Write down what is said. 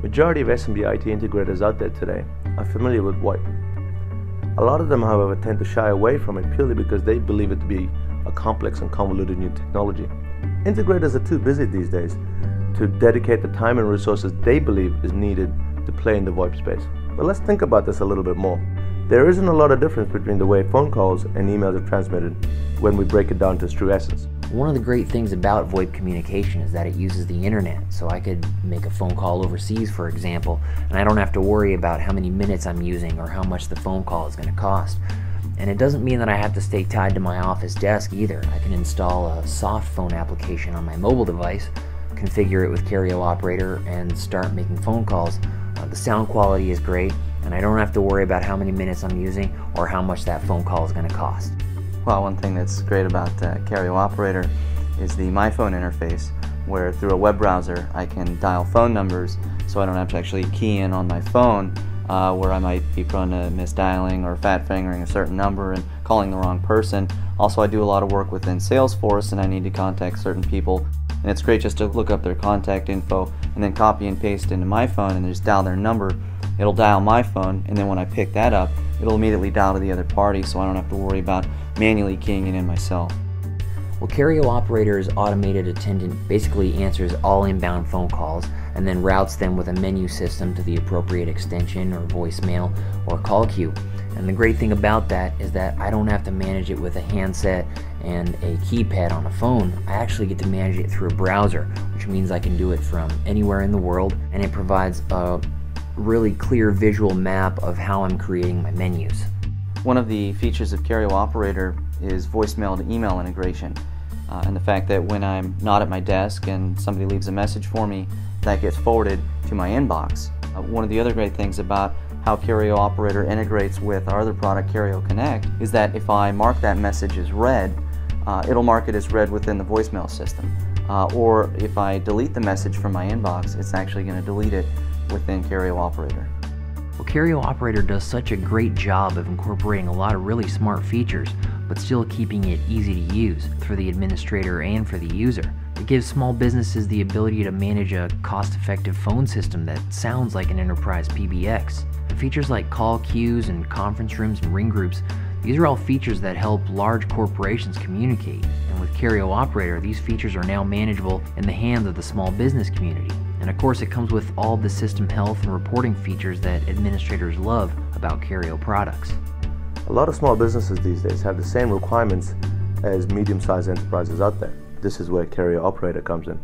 Majority of SMB IT integrators out there today are familiar with VoIP. A lot of them, however, tend to shy away from it purely because they believe it to be a complex and convoluted new technology. Integrators are too busy these days to dedicate the time and resources they believe is needed to play in the VoIP space. But let's think about this a little bit more. There isn't a lot of difference between the way phone calls and emails are transmitted when we break it down to its true essence. One of the great things about VoIP communication is that it uses the internet. So I could make a phone call overseas, for example, and I don't have to worry about how many minutes I'm using or how much the phone call is going to cost. And it doesn't mean that I have to stay tied to my office desk either. I can install a soft phone application on my mobile device, configure it with Kerio operator, and start making phone calls. The sound quality is great, and I don't have to worry about how many minutes I'm using or how much that phone call is going to cost. Well, one thing that's great about Kerio Operator is the My Phone interface, where through a web browser I can dial phone numbers so I don't have to actually key in on my phone where I might be prone to misdialing or fat fingering a certain number and calling the wrong person. Also, I do a lot of work within Salesforce and I need to contact certain people, and it's great just to look up their contact info and then copy and paste into my phone and just dial their number. It'll dial my phone, and then when I pick that up, it'll immediately dial to the other party, so I don't have to worry about manually keying it in myself. Well, Kerio Operator's automated attendant basically answers all inbound phone calls and then routes them with a menu system to the appropriate extension or voicemail or call queue. And the great thing about that is that I don't have to manage it with a handset and a keypad on a phone. I actually get to manage it through a browser, which means I can do it from anywhere in the world, and it provides a really clear visual map of how I'm creating my menus. One of the features of Kerio Operator is voicemail to email integration, and the fact that when I'm not at my desk and somebody leaves a message for me, that gets forwarded to my inbox. One of the other great things about how Kerio Operator integrates with our other product, Kerio Connect, is that if I mark that message as read, it'll mark it as read within the voicemail system. Or if I delete the message from my inbox, it's actually going to delete it within Kerio Operator. Well, Kerio Operator does such a great job of incorporating a lot of really smart features, but still keeping it easy to use for the administrator and for the user. It gives small businesses the ability to manage a cost-effective phone system that sounds like an enterprise PBX. And features like call queues and conference rooms and ring groups, these are all features that help large corporations communicate. And with Kerio Operator, these features are now manageable in the hands of the small business community. And of course, it comes with all the system health and reporting features that administrators love about Kerio products. A lot of small businesses these days have the same requirements as medium-sized enterprises out there. This is where Kerio Operator comes in.